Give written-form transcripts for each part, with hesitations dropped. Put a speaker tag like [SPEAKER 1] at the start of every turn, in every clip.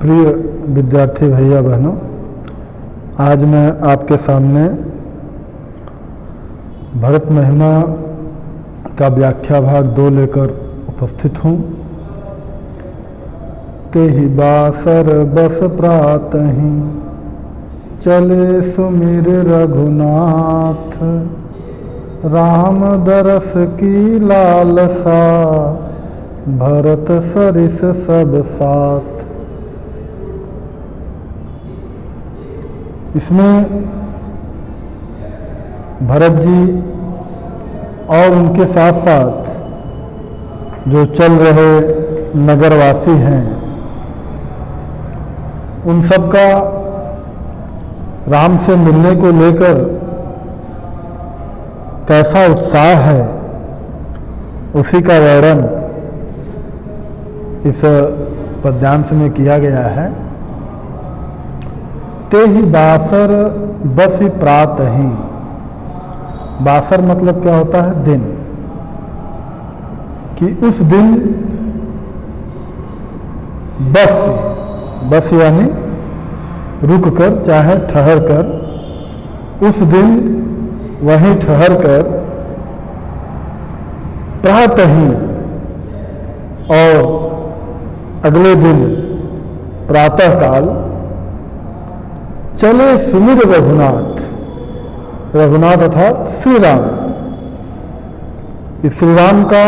[SPEAKER 1] प्रिय विद्यार्थी भैया बहनों, आज मैं आपके सामने भरत महिमा का व्याख्या भाग 2 लेकर उपस्थित हूँ। तेहि बासर बस प्रातहि चले सुमिर रघुनाथ, राम दरस की लालसा भरत सरिस सब साथ। इसमें भरत जी और उनके साथ साथ जो चल रहे नगरवासी हैं, उन सब का राम से मिलने को लेकर कैसा उत्साह है, उसी का वर्णन इस पद्यांश में किया गया है। तेहि बासर बसि प्रातहि। बासर मतलब क्या होता है? दिन। कि उस दिन बस यानी रुक कर, चाहे ठहर कर, उस दिन वहीं ठहर कर प्रातहि और अगले दिन प्रातः काल चले सुमिर रघुनाथ। रघुनाथ अर्थात श्री राम। इस श्री राम का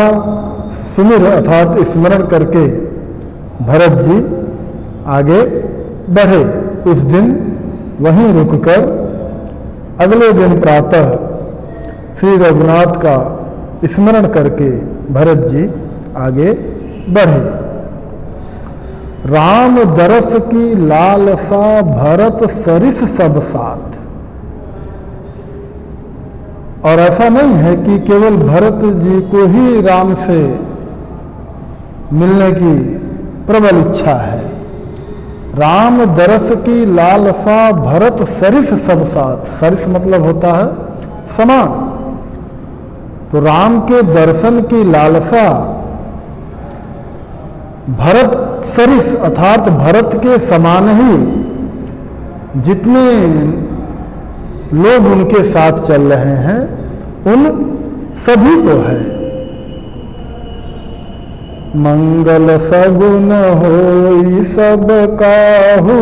[SPEAKER 1] सुमिर अर्थात स्मरण करके भरत जी आगे बढ़े। उस दिन वहीं रुककर अगले दिन प्रातः श्री रघुनाथ का स्मरण करके भरत जी आगे बढ़े। राम दरस की लालसा भरत सरिस सब साथ। और ऐसा नहीं है कि केवल भरत जी को ही राम से मिलने की प्रबल इच्छा है। राम दरस की लालसा भरत सरिस सब साथ। सरिस मतलब होता है समान। तो राम के दर्शन की लालसा भरत सरिस अर्थात भरत के समान ही जितने लोग उनके साथ चल रहे हैं, उन सभी को है। मंगल सगुन होई सब काहू,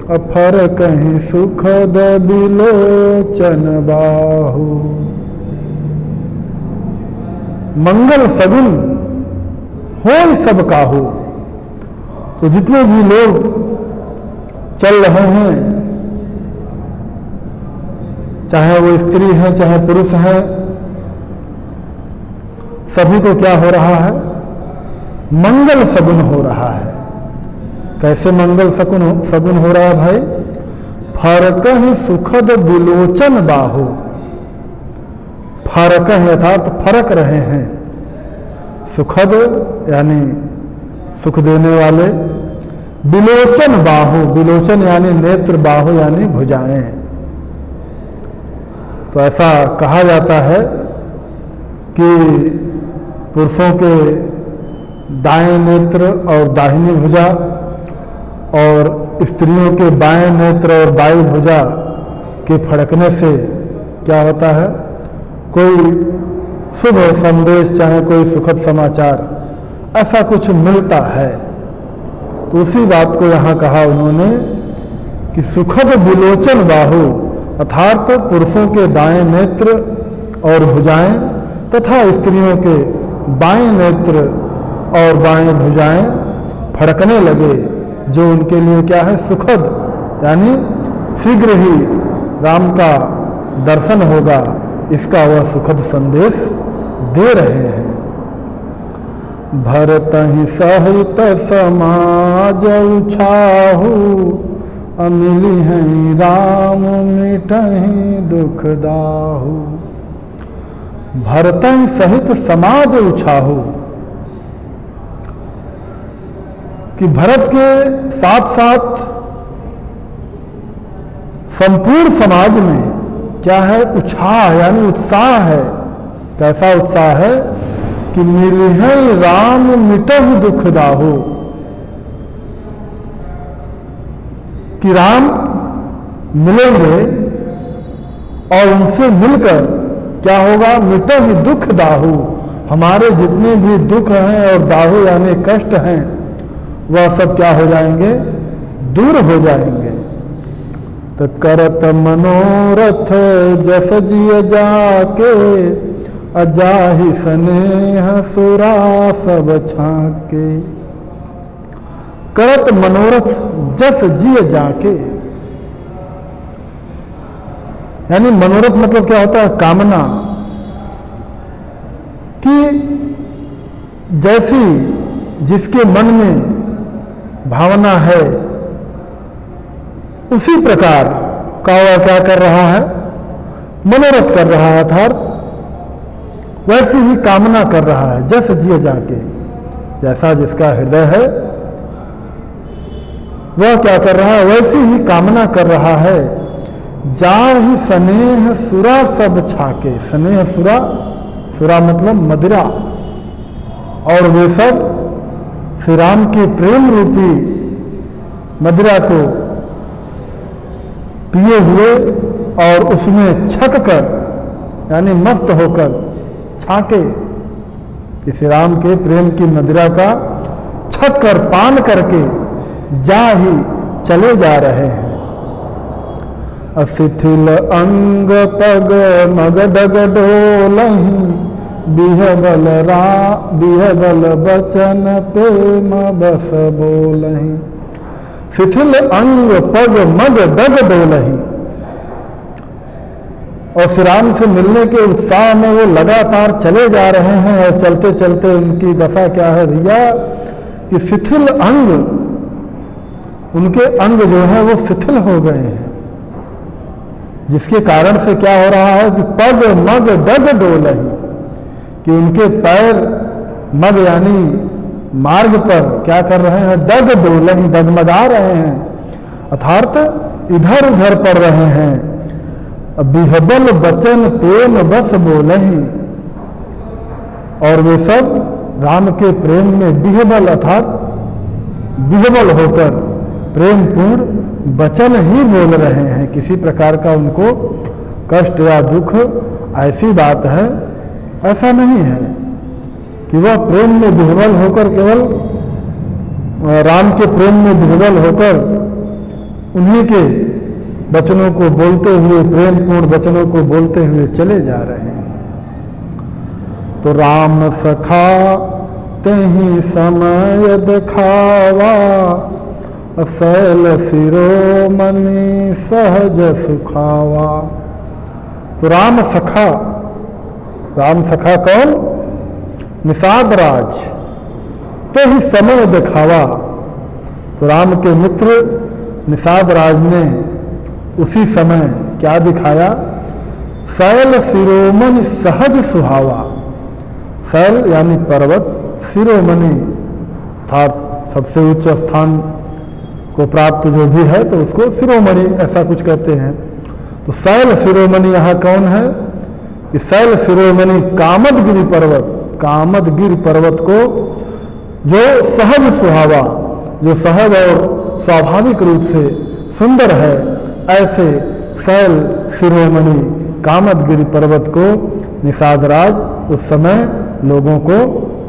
[SPEAKER 1] अफर कहीं सुखद बिलोचन बाहु। मंगल सगुन हो सब काहू। तो जितने भी लोग चल रहे हैं, चाहे वो स्त्री है चाहे पुरुष है, सभी को क्या हो रहा है? मंगल सगुन हो रहा है। कैसे मंगल सगुन हो रहा है भाई? फरक ही सुखद बिलोचन बाहु। फरक अर्थात फरक रहे हैं। सुखद यानी सुख देने वाले, बिलोचन बाहु, बिलोचन यानी नेत्र, बाहु यानी भुजाएं। तो ऐसा कहा जाता है कि पुरुषों के दाएं नेत्र और दाहिनी भुजा और स्त्रियों के बाएं नेत्र और बाई भुजा के फड़कने से क्या होता है? कोई शुभ संदेश, चाहे कोई सुखद समाचार, ऐसा कुछ मिलता है। तो उसी बात को यहाँ कहा उन्होंने कि सुखद बिलोचन बाहु अर्थात तो पुरुषों के दाएं नेत्र और भुजाएं तथा स्त्रियों के बाएं नेत्र और बाएं भुजाएं फड़कने लगे, जो उनके लिए क्या है? सुखद, यानी शीघ्र ही राम का दर्शन होगा, इसका वह सुखद संदेश दे रहे हैं। भरत ही सहित समाज उछाहु, अमिली हैं राम मिटहि दुख दाहु। भरत ही सहित समाज उछाहु, कि भरत के साथ साथ संपूर्ण समाज में क्या है? उत्साह यानी उत्साह है। कैसा उत्साह है? कि मिलिहै राम मिटहु दुख दाहु। कि राम मिलेंगे और उनसे मिलकर क्या होगा, मिटे ही दुख दाहू, हमारे जितने भी दुख हैं और दाहू यानी कष्ट हैं वह सब क्या हो जाएंगे, दूर हो जाएंगे। तो करत मनोरथ जस जिय जाके, अजाहि स्नेह सुरा सब छाके। करत मनोरथ जस जिय जाके, यानी मनोरथ मतलब क्या होता है, कामना, कि जैसी जिसके मन में भावना है उसी प्रकार का वह क्या कर रहा है, मनोरथ कर रहा है, अर्थात वैसी ही कामना कर रहा है। जस जिय जाके, जैसा जिसका हृदय है वह क्या कर रहा है, वैसी ही कामना कर रहा है। जाहि स्नेह सुरा सब छाके, स्नेह सुरा, सुरा मतलब मदिरा, और वे सब श्री राम के प्रेम रूपी मदिरा को पिए हुए और उसमें छक कर यानी मस्त होकर, छाके कि श्री राम के प्रेम की मदिरा का छक कर पान करके जा ही चले जा रहे हैं। अशिथिल अंग पग मग डग डोलहि, बिहबल बचन प्रेम बस बोलहि। शिथिल अंग पग मग डग डोलहि, और श्री राम से मिलने के उत्साह में वो लगातार चले जा रहे हैं, और चलते चलते उनकी दशा क्या है भैया, कि शिथिल अंग, उनके अंग जो है वो शिथिल हो गए हैं, जिसके कारण से क्या हो रहा है कि पग मग डग डोलहि, कि उनके पैर मग यानी मार्ग पर क्या कर रहे हैं, डग डोलहि, डगमगा रहे हैं, अर्थात इधर उधर पड़ रहे हैं। बिहबल बचन प्रेम बस बोलहि, और वे सब राम के प्रेम में बिहबल अर्थात बिहबल होकर प्रेम पूर्ण वचन ही बोल रहे हैं। किसी प्रकार का उनको कष्ट या दुख ऐसी बात है, ऐसा नहीं है कि वह प्रेम में विह्वल होकर, केवल राम के प्रेम में विह्वल होकर उन्हीं के वचनों को बोलते हुए, प्रेम पूर्ण वचनों को बोलते हुए चले जा रहे हैं। तो राम सखा तेहि समय दिखावा, शैल शिरोमणि सहज सुखावा। तो राम सखा, राम सखा कौन, निषाद राज, तो ही समय दिखावा। तो राम के मित्र निषाद राज ने उसी समय क्या दिखाया, शैल शिरोमणि सहज सुहावा। शैल यानी पर्वत, शिरोमणि अर्थात सबसे उच्च स्थान को प्राप्त जो भी है तो उसको शिरोमणि ऐसा कुछ कहते हैं। तो शैल शिरोमणि यहाँ कौन है, कि शैल शिरोमणि कामदगिरि पर्वत, कामदगिरि पर्वत को जो सहज सुहावा, जो सहज और स्वाभाविक रूप से सुंदर है, ऐसे शैल शिरोमणि कामदगिरि पर्वत को निषाद राज उस समय लोगों को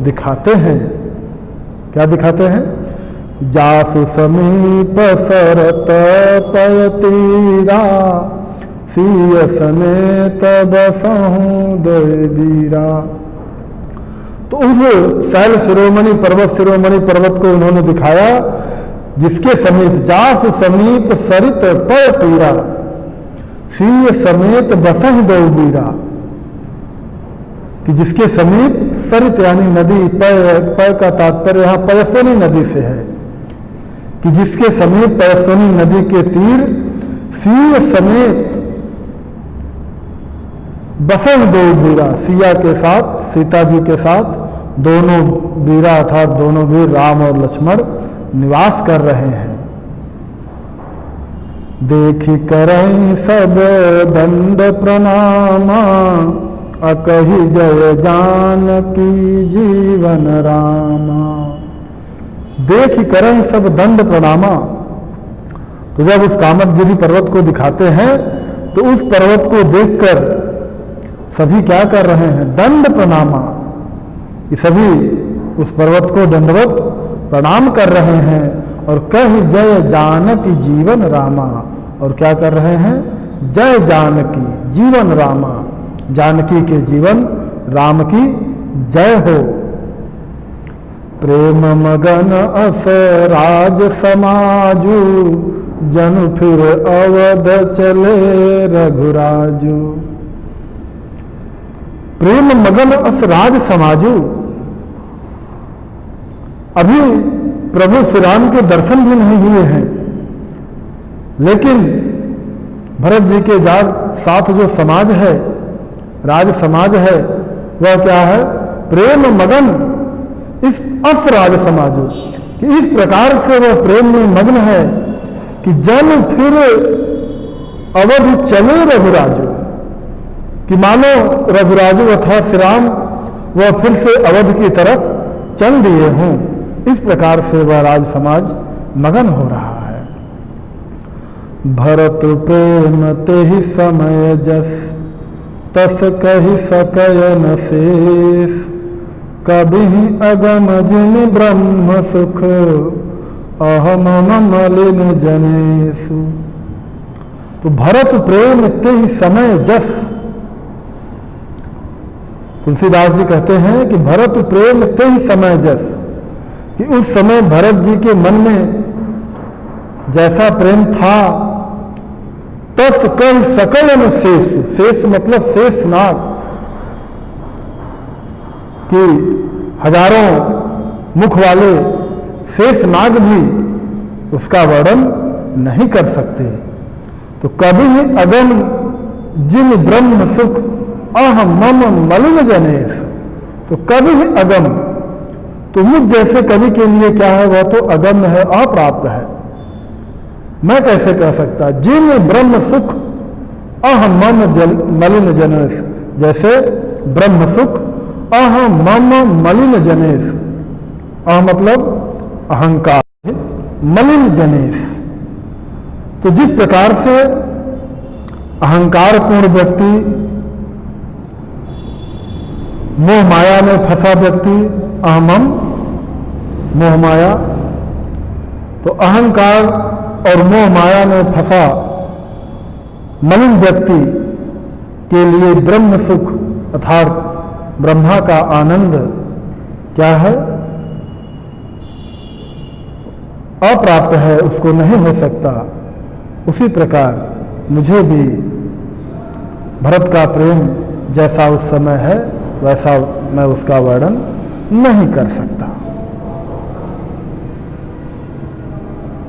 [SPEAKER 1] दिखाते हैं। क्या दिखाते हैं, जासु समीप सरत पय तीरा, सिय समेत बसहु दय बीरा। तो उस शैल शिरोमणि पर्वत, शिरोमणि पर्वत को उन्होंने दिखाया जिसके समीप, जासु समीप सरित पय तीरा, सिय समेत बसहु दय बीरा, कि जिसके समीप सरित यानी नदी, पय का तात्पर्य यहाँ पयस्विनी नदी से है, कि जिसके समीप पयस्विनी नदी के तीर सिय समेत बसहु दय बीरा, सिया के साथ, सीता जी के साथ दोनों वीरा अर्थात दोनों वीर राम और लक्ष्मण निवास कर रहे हैं। देखी करई सब दंड प्रणामा, अकहि जय जानकी जीवन रामा। देख करई सब दंड प्रणामा, तो जब उस कामदगिरि पर्वत को दिखाते हैं तो उस पर्वत को देखकर सभी क्या कर रहे हैं? दंड प्रणामा। ये सभी उस पर्वत को दंडवत प्रणाम कर रहे हैं और कह जय जानकी जीवन रामा। और क्या कर रहे हैं? जय जानकी जीवन रामा, जानकी के जीवन राम की जय हो। प्रेम मगन अस राज समाजू, जन फिर अवध चले रघुराजू। प्रेम मगन अस राज समाजू। अभी प्रभु श्री राम के दर्शन भी नहीं हुए हैं, लेकिन भरत जी के साथ जो समाज है, राज समाज है, वह क्या है? प्रेम मगन इस अस राज समाजो, कि इस प्रकार से वह प्रेम में मग्न है कि जन फिर अवध चले रघुराजो, कि मानो रघुराजो अर्थात श्री राम वह फिर से अवध की तरफ चल दिए हों। इस प्रकार से वह राज समाज मगन हो रहा है। भरत प्रेम ते ही समय जस, तस कहि सकय न शेष। कभी अगम जिन ब्रह्म सुख, अहम मलिन जनेषु। तो भरत प्रेम ते ही समय जस, तुलसीदास जी कहते हैं कि भरत प्रेम ते ही समय जस, कि उस समय भरत जी के मन में जैसा प्रेम था, तस कई सकल शेष, शेष मतलब शेष नाग, कि हजारों मुख वाले शेष नाग भी उसका वर्णन नहीं कर सकते। तो कभी अगम जिन ब्रह्म सुख, अहम मम मलिन जनेश। तो कभी अगम, तो मुझ जैसे कवि के लिए क्या है? वह तो अगम्य है, अप्राप्त है। मैं कैसे कह सकता? जिन ब्रह्म सुख अहम मम मलिन जनेश, जैसे ब्रह्म सुख अहम मम मलिन जनेश। अह मतलब अहंकार, मलिन जनेश। तो जिस प्रकार से अहंकार पूर्ण व्यक्ति, मोह माया में फंसा व्यक्ति, अहमम मोह माया, तो अहंकार और मोह माया में फंसा मलिन व्यक्ति के लिए ब्रह्म सुख अर्थात ब्रह्मा का आनंद क्या है? अप्राप्त है, उसको नहीं हो सकता। उसी प्रकार मुझे भी भरत का प्रेम जैसा उस समय है, वैसा मैं उसका वर्णन नहीं कर सकता।